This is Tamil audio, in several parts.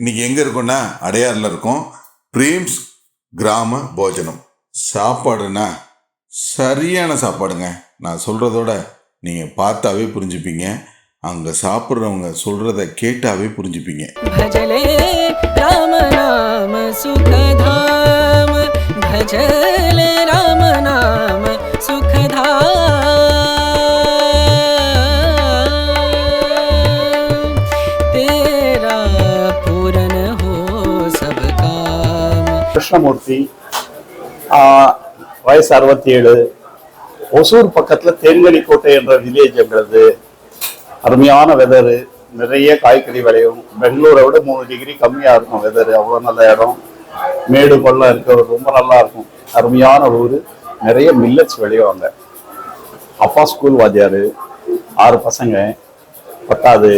இன்னைக்கு எங்கே இருக்கோன்னா அடையாறில் இருக்கோம். பிரேம்ஸ் கிராம போஜனம். சாப்பாடுன்னா சரியான சாப்பாடுங்க. நான் சொல்கிறதோட நீங்கள் பார்த்தாவே புரிஞ்சுப்பீங்க. அங்கே சாப்பிட்றவங்க சொல்கிறத கேட்டாவே புரிஞ்சுப்பீங்க. பஜலே ராம நாம சுகதாம, பஜலே ராம நாம சுகதாம, तेरा पूरन हो सब काम. கிருஷ்ணமூர்த்தி, வயசு 67. ஒசூர் பக்கத்தில் தேன்கனிக்கோட்டை என்ற வில்லேஜ்ங்கிறது. அருமையான வெதரு, நிறைய காய்கறி விளையும். பெங்களூரை விட 3 டிகிரி கம்மியாக இருக்கும் வெதரு. அவ்வளோ நல்ல இடம், மேடு பள்ளம் இருக்க ரொம்ப நல்லா இருக்கும். அருமையான ஊர். நிறைய மில்லட்ஸ் விளையுவாங்க. அப்பா ஸ்கூல் வாத்தியார், 6 பசங்க, பத்தாது.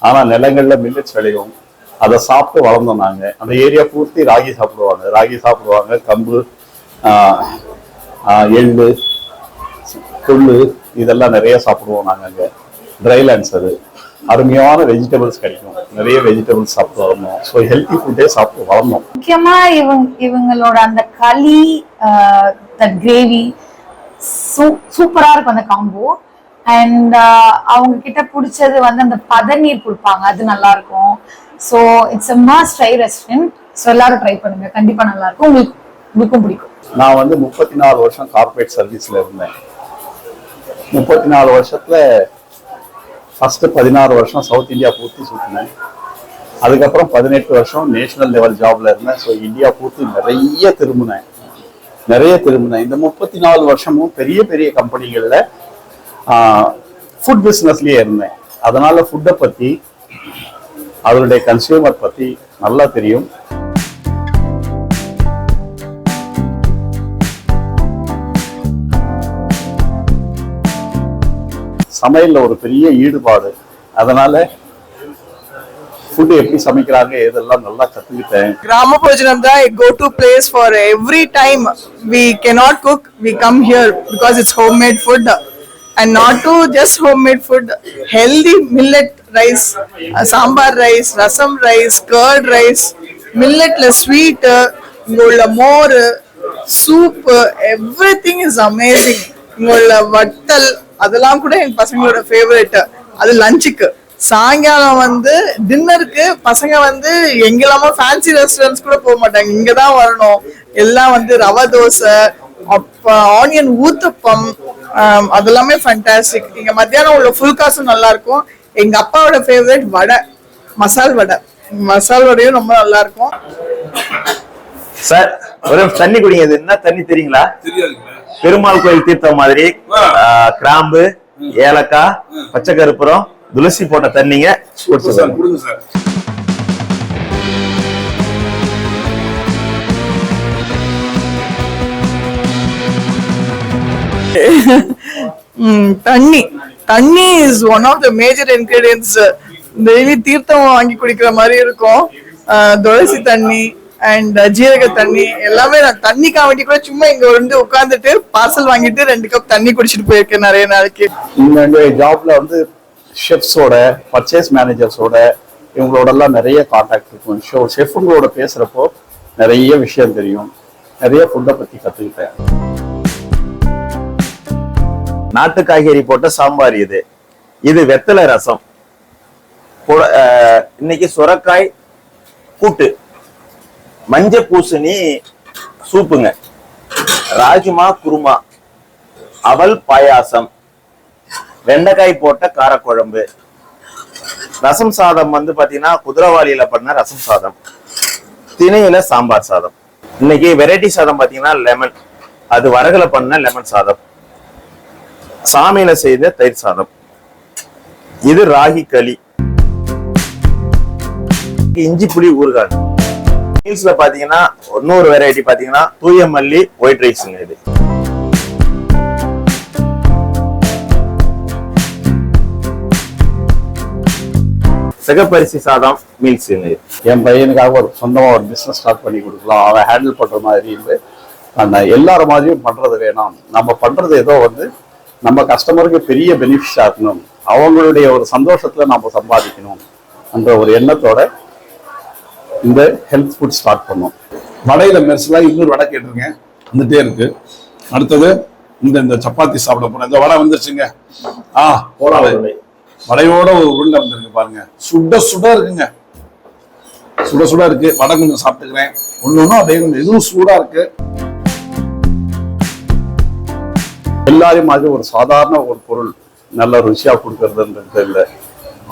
ஆனால் நிலங்களில் மில்லட்ஸ் விளையும். அதை சாப்பிட்டு வளர்ந்தோம் நாங்கள். அந்த ஏரியா பூர்த்தி ராகி சாப்பிடுவாங்க, கம்பு, எள்ளு, கொள்ளு, இதெல்லாம் நிறைய சாப்பிடுவோம் நாங்கள். அங்கே ட்ரைலேண்ட்ஸ், அது அருமையான வெஜிடபிள்ஸ் கிடைக்கும். நிறைய வெஜிடபிள்ஸ் சாப்பிட்டு வளர்ந்தோம். ஸோ ஹெல்த்தி ஃபுட்டே சாப்பிட்டு வளர்ந்தோம். முக்கியமா இவங்களோட அந்த களி, கிரேவி சூப்பரா இருக்கும் அந்த காம்போ. அண்ட் அவங்க கிட்ட பிடிச்சது வந்து அந்த பதநீர் கொடுப்பாங்க, அது நல்லா இருக்கும். So it's a must try restaurant. So எல்லாரும் ட்ரை பண்ணுங்க, கண்டிப்பா நல்லா இருக்கும். உங்களுக்கும் பிடிக்கும். நான் வந்து 34 வருஷம் கார்பரேட் சர்வீஸ்ல இருந்தேன். 34 வருஷத்துல ஃபர்ஸ்ட் 16 வருஷம் சவுத் இந்தியா பூர்த்தி சுற்றினேன். அதுக்கப்புறம் 18 வருஷம் நேஷனல் லெவல் ஜாப்ல இருந்தேன். ஸோ இந்தியா பூர்த்தி நிறைய திரும்பினேன். இந்த 34 வருஷமும் பெரிய பெரிய கம்பெனிகளில் ஃபுட் பிஸ்னஸ்லயே இருந்தேன். அதனால ஃபுட்டை பற்றி, அதனுடைய கன்சியூமர் பற்றி நல்லா தெரியும். சமையல்ல ஒரு பெரிய ஈடுபாடு. அதனால ஃபுட் எப்படி சமைக்கிறாங்க இதெல்லாம் நல்லா கத்துக்கிட்டேன். கிராம போஜனம் தான் go to place for every time we cannot cook, we come here because it's homemade food. And not to just homemade food, healthy millet rice, sambar rice, rasam rice, curd rice, milletless sweet, more soup, everything is amazing. Vattal அதெல்லாம் கூட என் பசங்களோட ஃபேவரட். அது லஞ்சுக்கு. சாயங்காலம் வந்து டின்னருக்கு பசங்க வந்து எங்கெல்லாமோ ஃபேன்சி ரெஸ்டாரண்ட்ஸ் கூட போக மாட்டாங்க, இங்கதான் வரணும். எல்லாம் வந்து ரவா தோசை, ஆனியன் ஊத்தப்பம், அதெல்லாமே ஃபேண்டாஸ்டிக். இங்க மத்தியானம் உள்ள ஃபுல் காசும் நல்லா இருக்கும். எங்க அப்பாவோட ஃபேவரட் வடை, மசால் வடையும் ரொம்ப நல்லா இருக்கும். சார் ஒரு தண்ணி குடிங்க. இது என்ன தண்ணி தெரியுங்களா? பெருமாள் கோயில் தீர்த்தம் மாதிரி கிராம்பு, ஏலக்காய், பச்சை கருப்புரம், துளசி போட்ட தண்ணிங்க. Thanni is one of the major ingredients. Daily தீர்த்தம் வாங்கி குடிக்கிற மாதிரி இருக்கும். துளசி தண்ணி அண்ட் ஜீரக தண்ணி எல்லாமே. நான் தண்ணிக்காக வேண்டி கூட சும்மா இங்க வந்து உட்காந்துட்டு பார்சல் வாங்கிட்டு 2 கப் தண்ணி குடிச்சிட்டு போயிருக்கேன் நிறைய நாளைக்கு. இந்த ஜாப்ல வந்து ஷெஃப்ஸோட, பர்ச்சேஸ் மேனேஜர்ஸோட, இவங்களோட எல்லாம் நிறைய கான்டாக்ட் இருக்கும். ஷெஃப்ங்களோட பேசுறப்போ நிறைய விஷயம் தெரியும். நிறைய ஃபுட்டை பத்தி கத்துக்கிட்டேன். நாட்டு காய்கறி போட்ட சாம்பார். இது வெத்தலை ரசம். இன்னைக்கு சுரக்காய் கூட்டு, மஞ்ச பூசணி சூப்புங்க, ராஜ்மா குருமா, அவல் பாயாசம், வெண்டைக்காய் போட்ட காரக்குழம்பு, ரசம் சாதம் வந்து பாத்தீங்கன்னா குதிரவாளியில பண்ண ரசம் சாதம், திணையில சாம்பார் சாதம். இன்னைக்கு வெரைட்டி சாதம் பாத்தீங்கன்னா லெமன், அது வரகுல பண்ண லெமன் சாதம், சாமியில செய்த தயிர் சாதம். இது ராகி களி, இஞ்சி புளி ஊறுகாய். மீல்ஸ்ல பாத்தீங்கன்னா இன்னொரு வெரைட்டி பாத்தீங்கன்னா தூய மல்லி ஒயிட் ரைஸ்ங்க. இது சிகப்பரிசி சாதம் மீல்ஸ். என் பையனுக்காக சொந்தமா ஒரு பிசினஸ் ஸ்டார்ட் பண்ணி கொடுக்கலாம், அவன் ஹேண்டில் பண்ற மாதிரி இருந்து அந்த எல்லாரும் மாதிரியும் பண்றது வேணாம். நம்ம பண்றது ஏதோ வந்து நம்ம கஸ்டமருக்கு பெரிய பெனிஃபிட்ஸா இருக்கணும், அவங்களுடைய ஒரு சந்தோஷத்துல நம்ம சம்பாதிக்கணும் என்ற ஒரு எண்ணத்தோட இந்த ஹெல்த் ஃபுட் ஸ்டார்ட் பண்ணோம். வடையில மெர்சலா இன்னொரு வடை கேட்டிருக்கேன், வந்துட்டே இருக்கு. அடுத்தது இந்த சப்பாத்தி சாப்பிட போறேன். இந்த வடை வந்துருச்சுங்க. போலா உருண்டை வடையோட ஒரு உருண்டை வந்திருக்கு பாருங்க. சுட சுட இருக்குங்க, சுட சுட இருக்கு. வடை கொஞ்சம் சாப்பிட்டுக்கிறேன். ஒன்னொன்னும் அதே கொஞ்சம் இதுவும் சூடா இருக்கு. எல்லாரையும் மாதிரி ஒரு சாதாரண ஒரு பொருள் நல்ல ருசியா கொடுக்கறதுன்றது இல்லை,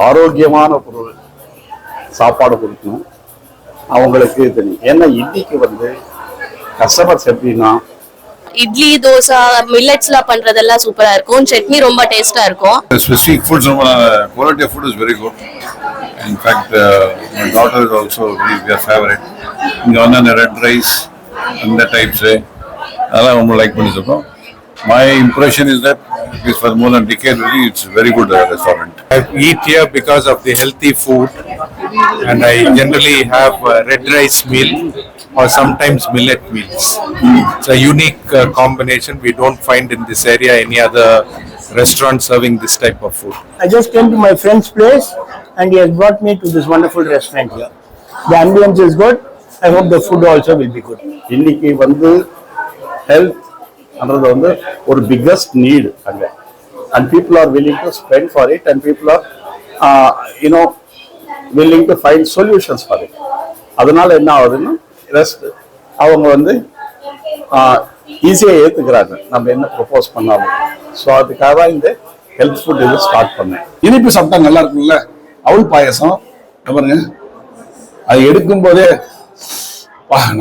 ஆரோக்கியமான பொருள் சாப்பாடு கொடுக்கணும் அவங்களுக்கு தெரியும். ஏன்னா இன்னைக்கு வந்து கஸ்டமர்ஸ் எப்படின்னா இட்லி தோசை மில்லட்ஸ்லாம் பண்றதெல்லாம் சூப்பரா இருக்கும். சட்னி ரொம்ப டேஸ்டா இருக்கும். Specific foods, quality of food is very good. In fact, my daughter is also very their favorite. இங்க வந்து அந்த ரெட் ரைஸ் அந்த டைப்ஸ் அதெல்லாம் ரொம்ப லைக் பண்ணி சாப்பிட்டோம். My impression is that it's for more than a decade, really, it's a very good restaurant. I eat here because of the healthy food, and I generally have red rice meal or sometimes millet meals. It's a unique combination we don't find in this area any other restaurant serving this type of food. I just came to my friend's place and he has brought me to this wonderful restaurant here. The ambience is good. I hope the food also will be good. இன்னைக்கு வந்து ஹெல்த் அன்றது வந்து ஒரு பிக்கஸ்ட் நீடு அங்க. And people are willing to spend for it, and people are willing to find solutions for it. அதனால என்ன ஆகுதுன்னா ரெஸ்ட் அவங்க வந்து ஈஸியாக ஏற்றுக்கிறாங்க நம்ம என்ன ப்ரொபோஸ் பண்ணாலும். ஸோ அதுக்காக தான் இந்த ஹெல்த் ஃபுட் இது ஸ்டார்ட் பண்ணேன். இனிப்பு சாப்பிட்டா நல்லா இருக்கும்ல, அவல் பாயசம் பாருங்க, அது எடுக்கும் போதே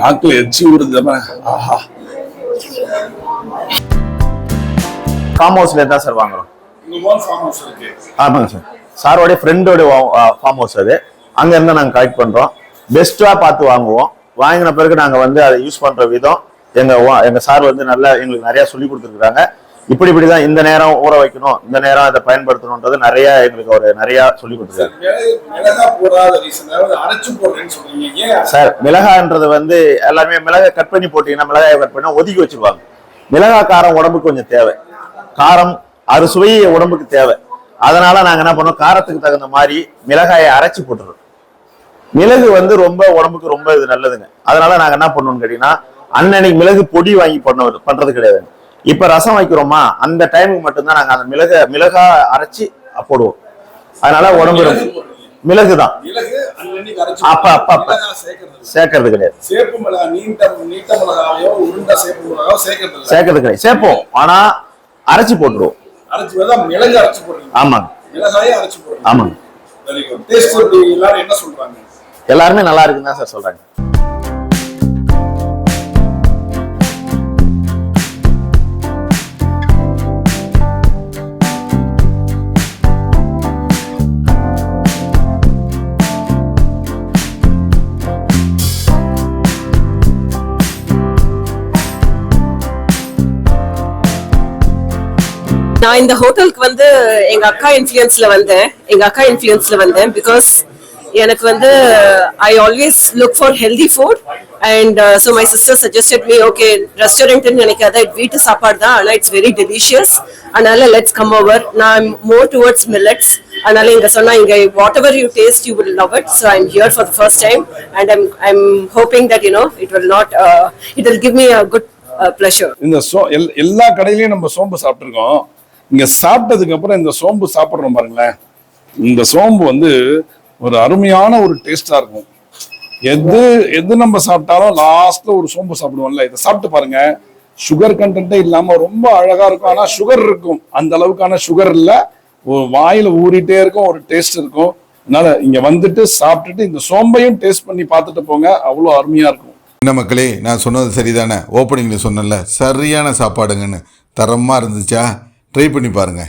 நாக்கில் எச்சி ஊறுது. ஆஹா, ஃபார்ம் ஹவுஸ்ல தான் சார் வாங்குறோம். ஆமாங்க சார், சாரோடைய ஃப்ரெண்டோட ஃபார்ம் ஹவுஸ் அது. அங்க இருந்து நாங்க கலெக்ட் பண்றோம். பெஸ்டா பார்த்து வாங்குவோம். வாங்கின பிறகு நாங்க வந்து அதை யூஸ் பண்ற விதம் எங்க சார் வந்து நல்லா எங்களுக்கு நிறைய சொல்லி கொடுத்துருக்காங்க. இப்படிதான் இந்த நேரம் ஊற வைக்கணும், இந்த நேரம் அதை பயன்படுத்தணும்ன்றது நிறைய எங்களுக்கு ஒரு நிறைய சொல்லி கொடுத்துருக்காங்க சார். மிளகான்றது வந்து எல்லாருமே மிளகாய் கட் பண்ணி போட்டீங்கன்னா மிளகாயை கட் பண்ணி ஒதுக்கி வச்சிருவாங்க. மிளகாய் காரம் உடம்புக்கு கொஞ்சம் தேவை, காரம் அறுசுவை உடம்புக்கு தேவை. அதனால நாங்க என்ன பண்ணோம், காரத்துக்கு தகுந்த மாதிரி மிளகாயை அரைச்சி போட்டுறோம். மிளகு வந்து ரொம்ப உடம்புக்கு ரொம்ப இது நல்லதுங்க. அதனால நாங்க என்ன பண்ணோம்னு கேட்டீங்கன்னா, அன்னன்னைக்கு மிளகு பொடி வாங்கி பண்றது கிடையாது. இப்ப ரசம் வைக்கிறோமா அந்த டைமுக்கு மட்டும்தான் நாங்க அந்த மிளகா அரைச்சி போடுவோம். அதனால உடம்பு மிளகுதான் அப்ப அப்ப அப்ப சேர்க்கறது கிடையாது, சேர்க்கறது கிடையாது. சேர்ப்போம், ஆனா அரைச்சி போட்டுருவோம். ஆமாங்க ஆமாங்க. எல்லாருமே நல்லா இருக்குன்னு தான் சார் சொல்றாங்க. நான் இந்த ஹோட்டலுக்கு வந்து எங்க அக்கா இன்ஃப்ளூயன்ஸ்ல வந்தேன் பிகாஸ் எனக்கு வந்து I always look for healthy food and so my sister suggested me okay ரெஸ்டாரண்ட்னு நினைக்காத வீட்டு சாப்பாடு தான், ஆனால் இட்ஸ் வெரி டெலிஷியஸ், அதனால லெட்ஸ் கம் ஓவர். நான் மோர் டுவர்ட்ஸ் மில்லட்ஸ், அதனால இங்க சொன்னா இங்க whatever you taste you will love it. So I am here for the first time and I'm hoping that it will give me a good pleasure. இந்த எல்லா கடையிலயும் நம்ம சோம்பு சாப்பிட்டுருக்கோம். இங்க சாப்பிட்டதுக்கு அப்புறம் இந்த சோம்பு சாப்பிடுறோம் பாருங்களேன், இந்த சோம்பு வந்து ஒரு அருமையான ஒரு டேஸ்டா இருக்கும். எது நம்ம சாப்பிட்டாலும் லாஸ்ட்ல ஒரு சோம்பு சாப்பிடுவோம்ல, இதை சாப்பிட்டு பாருங்க. சுகர் கண்டென்ட்டே இல்லாம ரொம்ப அழகா இருக்கும். ஆனா சுகர் இருக்கும், அந்த அளவுக்கான சுகர் இல்ல, ஒரு வாயில ஊறிட்டே இருக்கும், ஒரு டேஸ்ட் இருக்கும். அதனால இங்க வந்துட்டு சாப்பிட்டுட்டு இந்த சோம்பையும் டேஸ்ட் பண்ணி பார்த்துட்டு போங்க, அவ்வளோ அருமையா இருக்கும். என்ன மக்களே, நான் சொன்னது சரிதானே? ஓப்பனிங்ல சொன்னல சரியான சாப்பாடுங்கன்னு. தரமா இருந்துச்சா? ட்ரை பண்ணி பாருங்க.